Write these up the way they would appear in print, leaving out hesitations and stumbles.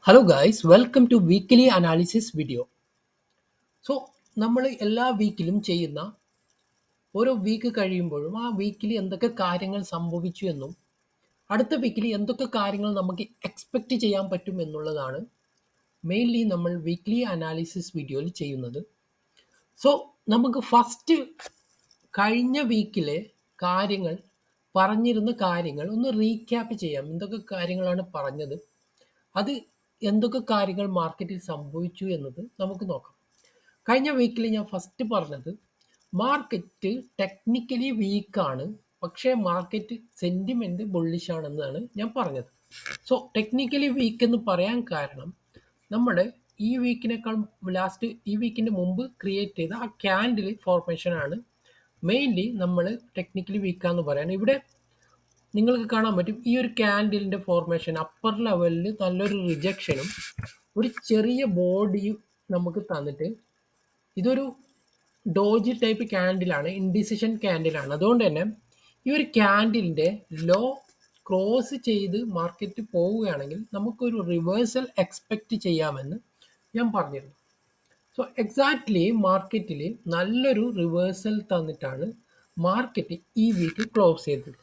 Hello guys, welcome to weekly analysis video. So നമ്മൾ എല്ലാ വീക്കിലും ചെയ്യുന്ന ഓരോ വീക്ക് കഴിയുമ്പോഴും ആ വീക്കിൽ എന്തൊക്കെ കാര്യങ്ങൾ സംഭവിച്ചു എന്നും അടുത്ത വീക്കിൽ എന്തൊക്കെ കാര്യങ്ങൾ നമുക്ക് എക്സ്പെക്റ്റ് ചെയ്യാൻ പറ്റും എന്നുള്ളതാണ് മെയിൻലി നമ്മൾ വീക്ക്ലി അനാലിസിസ് വീഡിയോയിൽ ചെയ്യുന്നത്. സോ നമുക്ക് ഫസ്റ്റ് കഴിഞ്ഞ വീക്കിലെ കാര്യങ്ങൾ പറഞ്ഞിരുന്ന കാര്യങ്ങൾ ഒന്ന് റീക്യാപ്പ് ചെയ്യാം. എന്തൊക്കെ കാര്യങ്ങളാണ് പറഞ്ഞത്, അത് എന്തൊക്കെ കാര്യങ്ങൾ മാർക്കറ്റിൽ സംഭവിച്ചു എന്നത് നമുക്ക് നോക്കാം. കഴിഞ്ഞ വീക്കിൽ ഞാൻ ഫസ്റ്റ് പറഞ്ഞത് മാർക്കറ്റ് ടെക്നിക്കലി വീക്കാണ്, പക്ഷേ മാർക്കറ്റ് സെൻറ്റിമെൻറ്റ് ബുള്ളിഷാണെന്നാണ് ഞാൻ പറഞ്ഞത്. സോ ടെക്നിക്കലി വീക്ക് എന്ന് പറയാൻ കാരണം നമ്മുടെ ഈ വീക്കിനേക്കാൾ ഈ വീക്കിൻ്റെ മുമ്പ് ക്രിയേറ്റ് ചെയ്ത ആ ക്യാൻഡിൽ ഫോർമേഷനാണ് മെയിൻലി നമ്മൾ ടെക്നിക്കലി വീക്കാന്ന് പറയാൻ. ഇവിടെ നിങ്ങൾക്ക് കാണാൻ പറ്റും ഈ ഒരു ക്യാൻഡിലിൻ്റെ ഫോർമേഷൻ അപ്പർ ലെവലിൽ നല്ലൊരു റിജക്ഷനും ഒരു ചെറിയ ബോഡിയും നമുക്ക് തന്നിട്ട് ഇതൊരു ഡോജി ടൈപ്പ് ക്യാൻഡിലാണ്, ഇൻഡിസിഷൻ ക്യാൻഡിലാണ്. അതുകൊണ്ട് തന്നെ ഈ ഒരു ക്യാൻഡിലിൻ്റെ ലോ ക്രോസ് ചെയ്ത് മാർക്കറ്റ് പോവുകയാണെങ്കിൽ നമുക്കൊരു റിവേഴ്സൽ എക്സ്പെക്റ്റ് ചെയ്യാമെന്ന് ഞാൻ പറഞ്ഞിരുന്നു. സോ എക്സാക്ട്ലി മാർക്കറ്റിൽ നല്ലൊരു റിവേഴ്സൽ തന്നിട്ടാണ് മാർക്കറ്റ് ഈ വീക്ക് ക്ലോസ് ചെയ്തത്.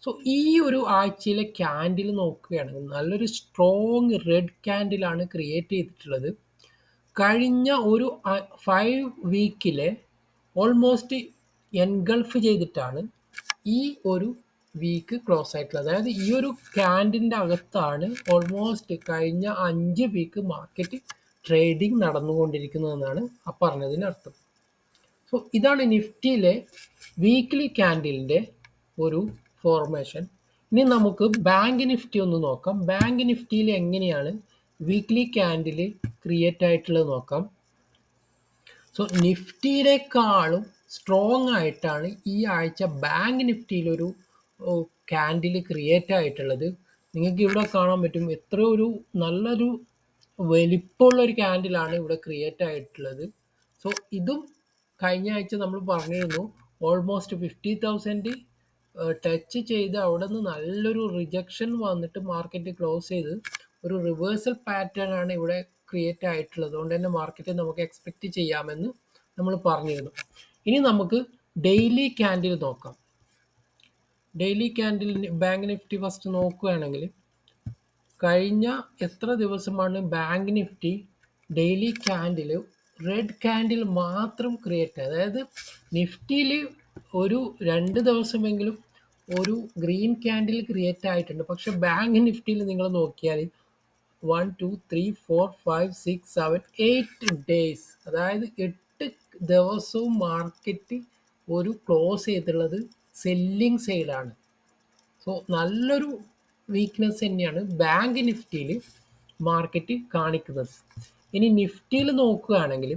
സോ ഈ ഒരു ആഴ്ചയിലെ ക്യാൻഡിൽ നോക്കുകയാണെങ്കിൽ നല്ലൊരു സ്ട്രോങ് റെഡ് ക്യാൻഡിലാണ് ക്രിയേറ്റ് ചെയ്തിട്ടുള്ളത്. കഴിഞ്ഞ ഒരു 5 വീക്കിലെ ഓൾമോസ്റ്റ് എൻഗൾഫ് ചെയ്തിട്ടാണ് ഈ ഒരു വീക്ക് ക്ലോസ് ആയിട്ടുള്ളത്. അതായത് ഈ ഒരു ക്യാൻഡിലിൻ്റെ അകത്താണ് ഓൾമോസ്റ്റ് കഴിഞ്ഞ 5 വീക്ക് മാർക്കറ്റ് ട്രേഡിംഗ് നടന്നുകൊണ്ടിരിക്കുന്നതെന്നാണ് ആ പറഞ്ഞതിന് അർത്ഥം. സോ ഇതാണ് നിഫ്റ്റിയിലെ വീക്ക്ലി ക്യാൻഡിലിൻ്റെ ഒരു ഫോർമേഷൻ. ഇനി നമുക്ക് ബാങ്ക് നിഫ്റ്റി ഒന്ന് നോക്കാം. ബാങ്ക് നിഫ്റ്റിയിൽ എങ്ങനെയാണ് വീക്ക്ലി ക്യാൻഡിൽ ക്രിയേറ്റ് ആയിട്ടുള്ളത് നോക്കാം. സോ നിഫ്റ്റിയിലേക്കാളും സ്ട്രോങ് ആയിട്ടാണ് ഈ ആഴ്ച ബാങ്ക് നിഫ്റ്റിയിലൊരു ക്യാൻഡിൽ ക്രിയേറ്റ് ആയിട്ടുള്ളത്. നിങ്ങൾക്ക് ഇവിടെ കാണാൻ പറ്റും എത്ര ഒരു നല്ലൊരു വലിപ്പമുള്ള ഒരു ക്യാൻഡിലാണ് ഇവിടെ ക്രിയേറ്റ് ആയിട്ടുള്ളത്. സോ ഇതും കഴിഞ്ഞ ആഴ്ച നമ്മൾ പറഞ്ഞിരുന്നു ഓൾമോസ്റ്റ് 50,000 ടച്ച് ചെയ്ത് അവിടെ നിന്ന് നല്ലൊരു റിജക്ഷൻ വന്നിട്ട് മാർക്കറ്റ് ക്ലോസ് ചെയ്ത് ഒരു റിവേഴ്സൽ പാറ്റേൺ ആണ് ഇവിടെ ക്രിയേറ്റ് ആയിട്ടുള്ളത്. അതുകൊണ്ട് തന്നെ മാർക്കറ്റ് നമുക്ക് എക്സ്പെക്റ്റ് ചെയ്യാമെന്ന് നമ്മൾ പറഞ്ഞിരുന്നു. ഇനി നമുക്ക് ഡെയിലി ക്യാൻഡിൽ നോക്കാം. Daily candle bank Nifty first നോക്കുകയാണെങ്കിൽ കഴിഞ്ഞ എത്ര ദിവസമാണ് bank Nifty daily candle red candle മാത്രം ക്രിയേറ്റ്, അതായത് നിഫ്റ്റിയിൽ ഒരു 2 ദിവസമെങ്കിലും ഒരു ഗ്രീൻ ക്യാൻഡിൽ ക്രിയേറ്റ് ആയിട്ടുണ്ട്. പക്ഷെ ബാങ്ക് നിഫ്റ്റിയിൽ നിങ്ങൾ നോക്കിയാൽ 1 2 3 4 5 6 7 8 ഡേയ്സ്, അതായത് 8 ദിവസവും മാർക്കറ്റ് ഒരു ക്ലോസ് ചെയ്തിട്ടുള്ളത് സെല്ലിംഗ് സൈഡാണ്. സോ നല്ലൊരു വീക്ക്നെസ് തന്നെയാണ് ബാങ്ക് നിഫ്റ്റിയിൽ മാർക്കറ്റ് കാണിക്കുന്നത്. ഇനി നിഫ്റ്റിയിൽ നോക്കുകയാണെങ്കിൽ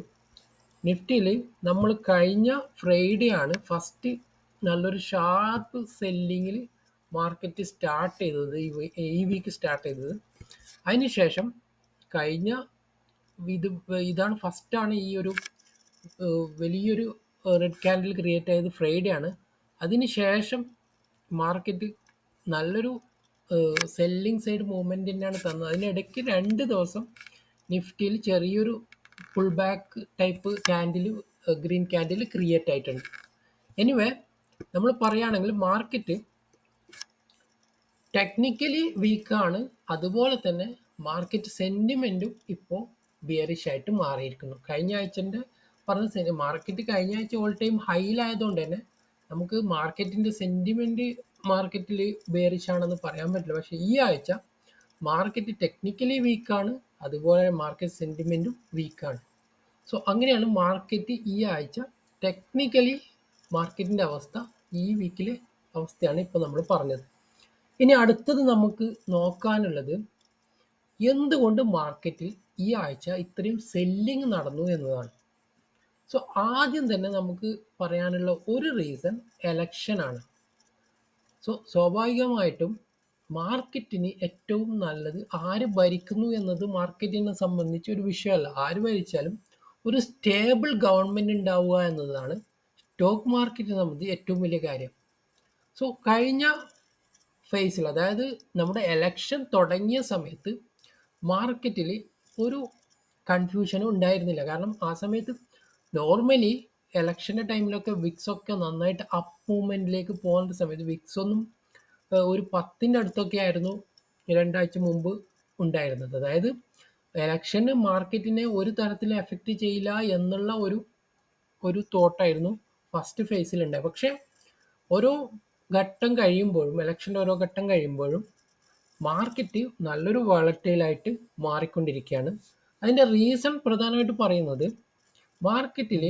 നിഫ്റ്റിയിൽ നമ്മൾ കഴിഞ്ഞ ഫ്രൈഡേ ആണ് ഫസ്റ്റ് നല്ലൊരു ഷാർപ്പ് സെല്ലിങ്ങിൽ മാർക്കറ്റ് സ്റ്റാർട്ട് ചെയ്തത്, ഈ വീക്ക് സ്റ്റാർട്ട് ചെയ്തത്. അതിനുശേഷം കഴിഞ്ഞ ഇതാണ് ഫസ്റ്റാണ് ഈ ഒരു വലിയൊരു റെഡ് ക്യാൻഡിൽ ക്രിയേറ്റ് ആയത് ഫ്രൈഡേ ആണ്. അതിനുശേഷം മാർക്കറ്റ് നല്ലൊരു സെല്ലിംഗ് സൈഡ് മൂവ്മെൻറ്റ് തന്നെയാണ് തന്നത്. അതിനിടയ്ക്ക് 2 ദിവസം നിഫ്റ്റിയിൽ ചെറിയൊരു pull back type candle, green candle create ആയിട്ടുണ്ട്. എനിവേ നമ്മൾ പറയുകയാണെങ്കിൽ മാർക്കറ്റ് ടെക്നിക്കലി വീക്കാണ്, അതുപോലെ തന്നെ മാർക്കറ്റ് സെൻറ്റിമെൻറ്റും ഇപ്പോൾ ബിയറിഷ് ആയിട്ട് മാറിയിരിക്കുന്നു. കഴിഞ്ഞ ആഴ്ചൻ്റെ പറഞ്ഞ മാർക്കറ്റ് കഴിഞ്ഞ ആഴ്ച ഓൾ ടൈം ഹൈയിലായതുകൊണ്ട് തന്നെ നമുക്ക് മാർക്കറ്റിൻ്റെ സെൻറ്റിമെൻറ്റ് മാർക്കറ്റിൽ ബെയറിഷ് ആണെന്ന് പറയാൻ പറ്റില്ല. പക്ഷേ ഈ ആഴ്ച മാർക്കറ്റ് ടെക്നിക്കലി വീക്കാണ്, അതുപോലെ മാർക്കറ്റ് സെൻറ്റിമെൻറ്റും വീക്കാണ്. സോ അങ്ങനെയാണ് മാർക്കറ്റ് ഈ ആഴ്ച ടെക്നിക്കലി മാർക്കറ്റിൻ്റെ അവസ്ഥ, ഈ വീക്കിലെ അവസ്ഥയാണ് ഇപ്പോൾ നമ്മൾ പറഞ്ഞത്. ഇനി അടുത്തത് നമുക്ക് നോക്കാനുള്ളത് എന്തുകൊണ്ട് മാർക്കറ്റിൽ ഈ ആഴ്ച ഇത്രയും സെല്ലിങ് നടന്നു എന്നതാണ്. സോ ആദ്യം തന്നെ നമുക്ക് പറയാനുള്ള ഒരു റീസൺ എലക്ഷനാണ്. സോ സ്വാഭാവികമായിട്ടും മാർക്കറ്റിന് ഏറ്റവും നല്ലത് ആര് ഭരിക്കുന്നു എന്നത് മാർക്കറ്റിനെ സംബന്ധിച്ച് ഒരു വിഷയമല്ല. ആര് ഭരിച്ചാലും ഒരു സ്റ്റേബിൾ ഗവൺമെൻറ് ഉണ്ടാവുക എന്നതാണ് സ്റ്റോക്ക് മാർക്കറ്റിനെ സംബന്ധിച്ച് ഏറ്റവും വലിയ കാര്യം. സോ കഴിഞ്ഞ ഫേസിൽ, അതായത് നമ്മുടെ എലക്ഷൻ തുടങ്ങിയ സമയത്ത് മാർക്കറ്റിൽ ഒരു കൺഫ്യൂഷനും ഉണ്ടായിരുന്നില്ല. കാരണം ആ സമയത്ത് നോർമലി ഇലക്ഷൻ്റെ ടൈമിലൊക്കെ വിക്സ് ഒക്കെ നന്നായിട്ട് അപ്പ് മൂവ്മെൻറ്റിലേക്ക് പോകുന്ന സമയത്ത് വിക്സ് ഒന്നും ഒരു 10ൻ്റെ അടുത്തൊക്കെ ആയിരുന്നു രണ്ടാഴ്ച മുമ്പ് ഉണ്ടായിരുന്നത്. അതായത് ഇലക്ഷന് മാർക്കറ്റിനെ ഒരു തരത്തിലും എഫക്റ്റ് ചെയ്യില്ല എന്നുള്ള ഒരു തോട്ടായിരുന്നു ഫസ്റ്റ് ഫേസിലുണ്ടായത്. പക്ഷേ ഓരോ ഘട്ടം കഴിയുമ്പോഴും ഇലക്ഷൻ്റെ ഓരോ ഘട്ടം കഴിയുമ്പോഴും മാർക്കറ്റ് നല്ലൊരു വളറ്റൈലായിട്ട് മാറിക്കൊണ്ടിരിക്കുകയാണ്. അതിൻ്റെ റീസൺ പ്രധാനമായിട്ട് പറയുന്നത് മാർക്കറ്റിൽ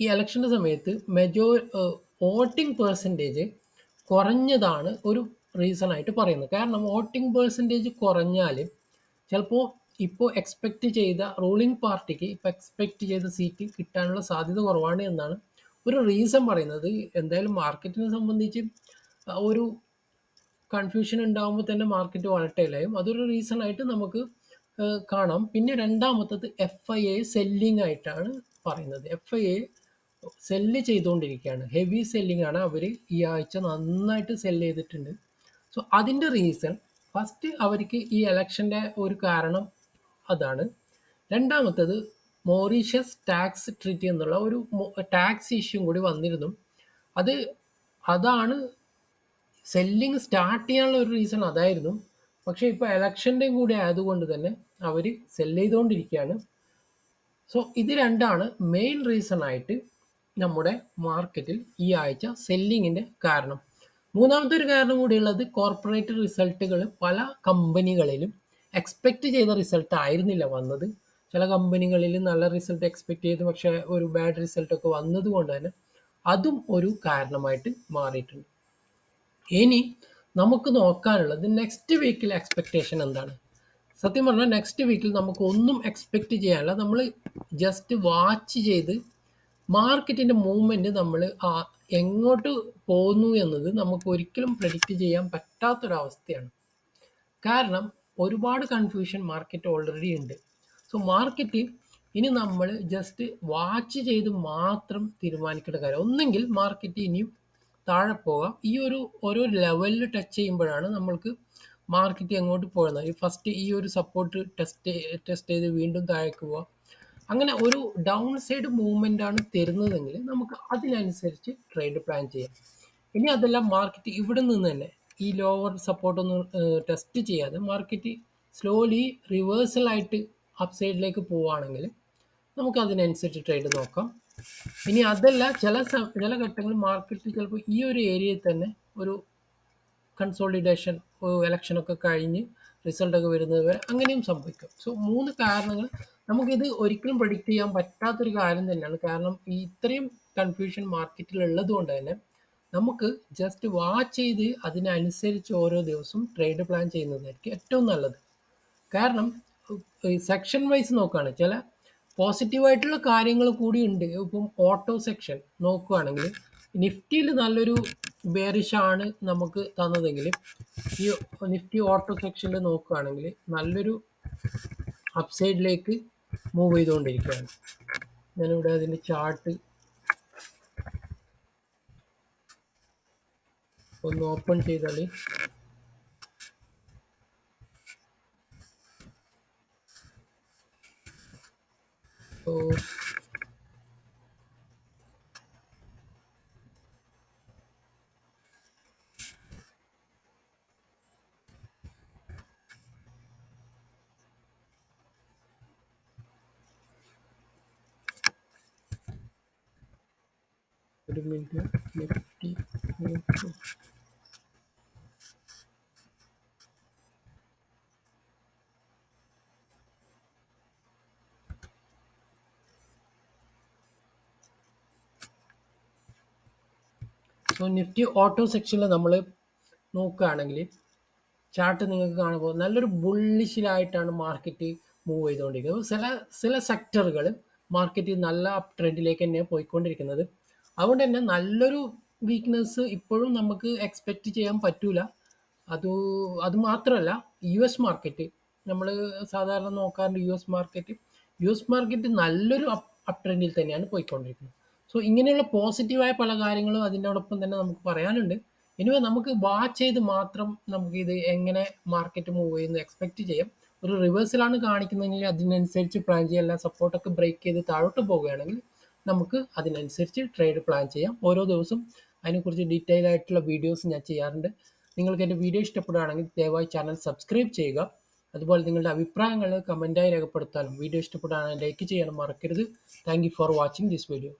ഈ ഇലക്ഷൻ്റെ സമയത്ത് വോട്ടിംഗ് പെർസെൻറ്റേജ് കുറഞ്ഞതാണ് ഒരു റീസൺ ആയിട്ട് പറയുന്നത്. കാരണം വോട്ടിംഗ് പെർസെൻറ്റേജ് കുറഞ്ഞാൽ ചിലപ്പോൾ ഇപ്പോൾ എക്സ്പെക്റ്റ് ചെയ്ത റൂളിംഗ് പാർട്ടിക്ക് ഇപ്പോൾ എക്സ്പെക്റ്റ് ചെയ്ത സീറ്റ് കിട്ടാനുള്ള സാധ്യത കുറവാണ് എന്നാണ് ഒരു റീസൺ പറയുന്നത്. എന്തായാലും മാർക്കറ്റിനെ സംബന്ധിച്ച് ഒരു കൺഫ്യൂഷൻ ഉണ്ടാകുമ്പോൾ തന്നെ മാർക്കറ്റ് വളട്ടയിലായും അതൊരു റീസൺ ആയിട്ട് നമുക്ക് കാണാം. പിന്നെ രണ്ടാമത്തത് FIA സെല്ലിംഗ് ആയിട്ടാണ് പറയുന്നത്. FIA സെല്ല് ചെയ്തുകൊണ്ടിരിക്കുകയാണ്, ഹെവി സെല്ലിംഗ് ആണ് അവർ ഈ ആഴ്ച നന്നായിട്ട് സെല്ല് ചെയ്തിട്ടുണ്ട്. സോ അതിൻ്റെ റീസൺ ഫസ്റ്റ് അവർക്ക് ഈ ഇലക്ഷൻ്റെ ഒരു കാരണം അതാണ്. രണ്ടാമത്തത് മൗറീഷ്യസ് ടാക്സ് ട്രീറ്റി എന്നുള്ള ഒരു ടാക്സ് ഇഷ്യൂ കൂടി വന്നിരുന്നു. അത് അതാണ് സെല്ലിങ് സ്റ്റാർട്ട് ചെയ്യാനുള്ള ഒരു റീസൺ അതായിരുന്നു. പക്ഷേ ഇപ്പോൾ ഇലക്ഷൻ്റെയും കൂടി ആയതുകൊണ്ട് തന്നെ അവർ സെല്ല് ചെയ്തുകൊണ്ടിരിക്കുകയാണ്. സോ ഇത് രണ്ടാണ് മെയിൻ റീസൺ ആയിട്ട് നമ്മുടെ മാർക്കറ്റിൽ ഈ ആഴ്ച സെല്ലിങ്ങിൻ്റെ കാരണം. മൂന്നാമത്തെ ഒരു കാരണം കൂടിയുള്ളത് കോർപ്പറേറ്റ് റിസൾട്ടുകൾ പല കമ്പനികളിലും എക്സ്പെക്റ്റ് ചെയ്ത റിസൾട്ട് ആയിരുന്നില്ല വന്നത്. ചില കമ്പനികളിൽ നല്ല റിസൾട്ട് എക്സ്പെക്റ്റ് ചെയ്തു, പക്ഷേ ഒരു ബാഡ് റിസൾട്ടൊക്കെ വന്നത് കൊണ്ട് തന്നെ അതും ഒരു കാരണമായിട്ട് മാറിയിട്ടുണ്ട്. ഇനി നമുക്ക് നോക്കാനുള്ളത് നെക്സ്റ്റ് വീക്കിലെ എക്സ്പെക്റ്റേഷൻ എന്താണ്. സത്യം പറഞ്ഞാൽ നെക്സ്റ്റ് വീക്കിൽ നമുക്ക് ഒന്നും എക്സ്പെക്റ്റ് ചെയ്യാനില്ല. നമ്മൾ ജസ്റ്റ് വാച്ച് ചെയ്ത് മാർക്കറ്റിൻ്റെ മൂവ്മെൻറ്റ് നമ്മൾ എങ്ങോട്ട് പോകുന്നു എന്നത് നമുക്ക് ഒരിക്കലും പ്രെഡിക്റ്റ് ചെയ്യാൻ പറ്റാത്തൊരവസ്ഥയാണ്. കാരണം ഒരുപാട് കൺഫ്യൂഷൻ മാർക്കറ്റ് ഓൾറെഡി ഉണ്ട്. സോ മാർക്കറ്റ് ഇനി നമ്മൾ ജസ്റ്റ് വാച്ച് ചെയ്ത് മാത്രം തീരുമാനിക്കേണ്ട കാര്യം. ഒന്നെങ്കിൽ മാർക്കറ്റ് ഇനിയും താഴെ പോകാം. ഈ ഓരോ ലെവലിൽ ടച്ച് ചെയ്യുമ്പോഴാണ് നമ്മൾക്ക് മാർക്കറ്റ് എങ്ങോട്ട് പോകുന്നത്. ഈ ഫസ്റ്റ് ഈ ഒരു സപ്പോർട്ട് ടെസ്റ്റ് ചെയ്ത് വീണ്ടും താഴേക്ക് പോവാം. അങ്ങനെ ഒരു ഡൗൺ സൈഡ് മൂവ്മെൻ്റ് ആണ് തരുന്നതെങ്കിൽ നമുക്ക് അതിനനുസരിച്ച് ട്രേഡ് പ്ലാൻ ചെയ്യാം. ഇനി അതെല്ലാം മാർക്കറ്റ് ഇവിടെ നിന്ന് തന്നെ ഈ ലോവർ സപ്പോർട്ടൊന്നും ടെസ്റ്റ് ചെയ്യാതെ മാർക്കറ്റ് സ്ലോലി റിവേഴ്സലായിട്ട് അപ്സൈഡിലേക്ക് പോവുകയാണെങ്കിൽ നമുക്ക് അതിനനുസരിച്ച് ട്രേഡ് നോക്കാം. ഇനി അതല്ല ചില ഘട്ടങ്ങളിൽ മാർക്കറ്റ് ചിലപ്പോൾ ഈ ഒരു ഏരിയയിൽ തന്നെ ഒരു കൺസോളിഡേഷൻ ഇലക്ഷനൊക്കെ കഴിഞ്ഞ് റിസൾട്ടൊക്കെ വരുന്നത് വരെ അങ്ങനെയും സംഭവിക്കും. സോ 3 കാരണങ്ങൾ നമുക്കിത് ഒരിക്കലും പ്രെഡിക്റ്റ് ചെയ്യാൻ പറ്റാത്തൊരു കാര്യം തന്നെയാണ്. കാരണം ഈ ഇത്രയും കൺഫ്യൂഷൻ മാർക്കറ്റിൽ ഉള്ളത് കൊണ്ട് തന്നെ നമുക്ക് ജസ്റ്റ് വാച്ച് ചെയ്ത് അതിനനുസരിച്ച് ഓരോ ദിവസവും ട്രേഡ് പ്ലാൻ ചെയ്യുന്നതായിരിക്കും ഏറ്റവും നല്ലത്. കാരണം സെക്ഷൻ വൈസ് നോക്കുകയാണ് ചില പോസിറ്റീവായിട്ടുള്ള കാര്യങ്ങൾ കൂടി ഉണ്ട്. ഇപ്പം ഓട്ടോ സെക്ഷൻ നോക്കുകയാണെങ്കിൽ നിഫ്റ്റിയിൽ നല്ലൊരു ബെയറിഷാണ് നമുക്ക് തന്നതെങ്കിൽ ഈ നിഫ്റ്റി ഓട്ടോ സെക്ഷനിൽ നോക്കുകയാണെങ്കിൽ നല്ലൊരു അപ്സൈഡിലേക്ക് മൂവ് ചെയ്തുകൊണ്ടിരിക്കുകയാണ്. ഞാനിവിടെ അതിൻ്റെ ചാർട്ട് ഒന്ന് ഓപ്പൺ ചെയ്താൽ ഒരു minute Nifty so Nifty auto സെക്ഷനിൽ നമ്മൾ നോക്കുകയാണെങ്കിൽ ചാർട്ട് നിങ്ങൾക്ക് കാണുമ്പോൾ നല്ലൊരു ബുള്ളിഷിലായിട്ടാണ് മാർക്കറ്റ് മൂവ് ചെയ്തുകൊണ്ടിരിക്കുന്നത്. ചില സെക്ടറുകൾ മാർക്കറ്റ് നല്ല അപ്പ് ട്രെൻഡിലേക്ക് തന്നെയാണ് പോയിക്കൊണ്ടിരിക്കുന്നത്. അതുകൊണ്ട് തന്നെ നല്ലൊരു വീക്ക്നെസ് ഇപ്പോഴും നമുക്ക് എക്സ്പെക്റ്റ് ചെയ്യാൻ പറ്റൂല. അത് അത് മാത്രമല്ല US മാർക്കറ്റ് നമ്മൾ സാധാരണ നോക്കാറുണ്ട്. US മാർക്കറ്റ് നല്ലൊരു അപ്പ് ട്രെൻഡിൽ തന്നെയാണ് പോയിക്കൊണ്ടിരിക്കുന്നത്. സോ ഇങ്ങനെയുള്ള പോസിറ്റീവായ പല കാര്യങ്ങളും അതിനോടൊപ്പം തന്നെ നമുക്ക് പറയാനുണ്ട്. ഇനി നമുക്ക് വാച്ച് ചെയ്ത് മാത്രം നമുക്ക് ഇത് എങ്ങനെ മാർക്കറ്റ് മൂവ് ചെയ്യുന്നു എക്സ്പെക്റ്റ് ചെയ്യാം. ഒരു റിവേഴ്സലാണ് കാണിക്കുന്നതെങ്കിൽ അതിനനുസരിച്ച് പ്ലാൻ ചെയ്യാം. അല്ല സപ്പോർട്ടൊക്കെ ബ്രേക്ക് ചെയ്ത് താഴോട്ട് പോവുകയാണെങ്കിൽ നമുക്ക് അതിനനുസരിച്ച് ട്രേഡ് പ്ലാൻ ചെയ്യാം. ഓരോ ദിവസവും അതിനെക്കുറിച്ച് ഡീറ്റെയിൽ ആയിട്ടുള്ള വീഡിയോസ് ഞാൻ ചെയ്യാറുണ്ട്. നിങ്ങൾക്ക് എൻ്റെ വീഡിയോ ഇഷ്ടപ്പെടുകയാണെങ്കിൽ ദയവായി ചാനൽ സബ്സ്ക്രൈബ് ചെയ്യുക. അതുപോലെ നിങ്ങളുടെ അഭിപ്രായങ്ങൾ കമൻറ്റായി രേഖപ്പെടുത്താനും വീഡിയോ ഇഷ്ടപ്പെടുകയാണെങ്കിൽ ലൈക്ക് ചെയ്യാനും മറക്കരുത്. Thank you for watching this video.